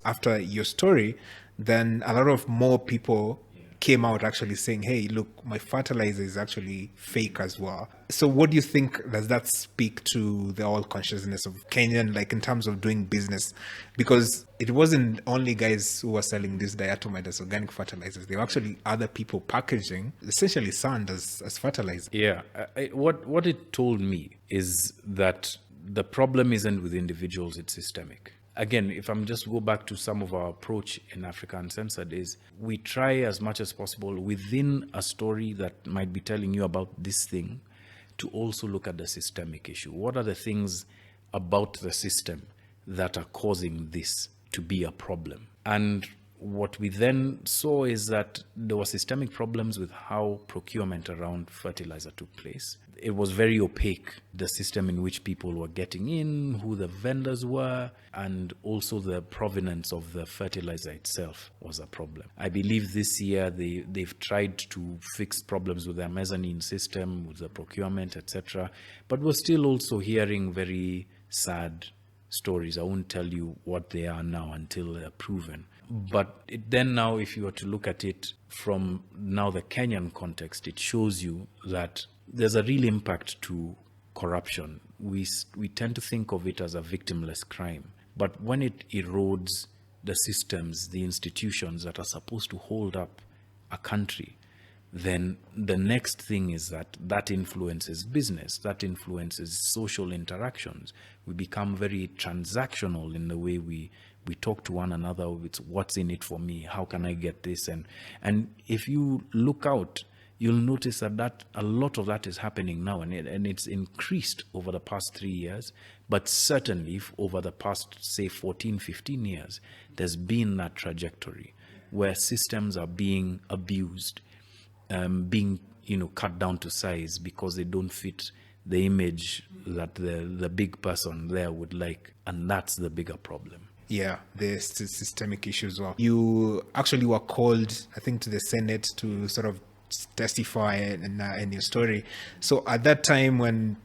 After your story, then a lot of more people came out actually saying, hey, look, my fertilizer is actually fake as well. So what do you think, does that speak to the all consciousness of Kenyan, like in terms of doing business? Because it wasn't only guys who were selling these diatomite as organic fertilizers. There were actually other people packaging essentially sand as fertilizer. Yeah, what it told me is that the problem isn't with individuals, it's systemic. Again, if I'm just go back to some of our approach in Africa Uncensored, is we try as much as possible within a story that might be telling you about this thing to also look at the systemic issue. What are the things about the system that are causing this to be a problem? And what we then saw is that there were systemic problems with how procurement around fertilizer took place. It was very opaque, the system in which people were getting in, who the vendors were, and also the provenance of the fertilizer itself was a problem. I believe this year they've tried to fix problems with their mezzanine system, with the procurement, etc. But we're still also hearing very sad stories. I won't tell you what they are now until they're proven. But then now, if you were to look at it from now the Kenyan context, it shows you that there's a real impact to corruption. We tend to think of it as a victimless crime. But when it erodes the systems, the institutions that are supposed to hold up a country, then the next thing is that influences business, that influences social interactions. We become very transactional in the way we talk to one another. It's what's in it for me, how can I get this? And if you look out, you'll notice that a lot of that is happening now, and it's increased over the past 3 years, but certainly over the past, say, 14, 15 years, there's been that trajectory where systems are being abused, being cut down to size because they don't fit the image that the big person there would like, and that's the bigger problem. Yeah, there's systemic issues as well. You actually were called, I think, to the Senate to sort of testify in your story. So at that time when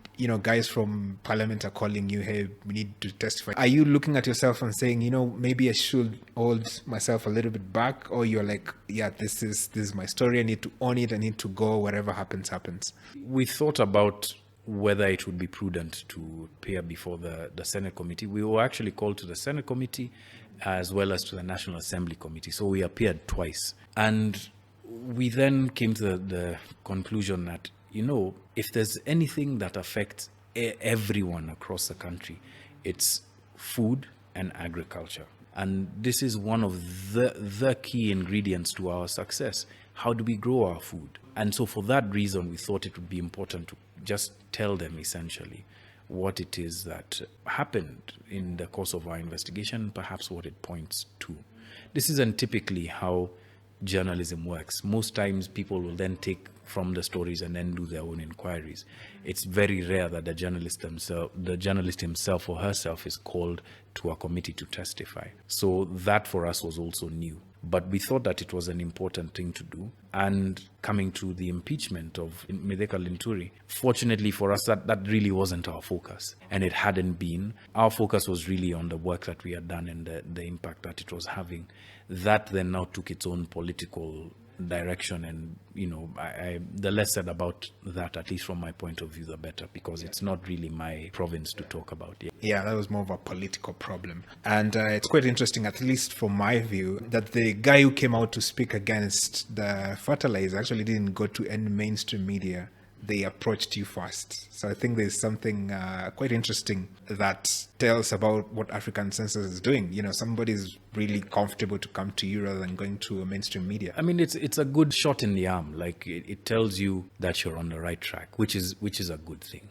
guys from parliament are calling you, hey, we need to testify, are you looking at yourself and saying, maybe I should hold myself a little bit back? Or you're like, yeah, this is my story, I need to own it, I need to go, whatever happens. We thought about whether it would be prudent to appear before the Senate committee. We were actually called to the Senate committee as well as to the National Assembly committee. So we appeared twice. And we then came to the conclusion that, if there's anything that affects everyone across the country, it's food and agriculture. And this is one of the key ingredients to our success. How do we grow our food? And so for that reason, we thought it would be important to just tell them essentially what it is that happened in the course of our investigation, perhaps what it points to. This isn't typically how journalism works. Most times people will then take from the stories and then do their own inquiries. It's very rare that the journalist himself or herself is called to a committee to testify. So that for us was also new. But we thought that it was an important thing to do. And coming to the impeachment of Mithika Linturi, fortunately for us, that really wasn't our focus. And it hadn't been. Our focus was really on the work that we had done and the impact that it was having. That then now took its own political direction, and the less said about that, at least from my point of view, the better, because it's not really my province to talk about. Yeah, that was more of a political problem. And it's quite interesting, at least from my view, that the guy who came out to speak against the fertilizer actually didn't go to any mainstream media. They approached you first. So I think there's something quite interesting that tells about what Africa Uncensored is doing. Somebody's really comfortable to come to you rather than going to a mainstream media. I mean, it's a good shot in the arm. Like it tells you that you're on the right track, which is a good thing.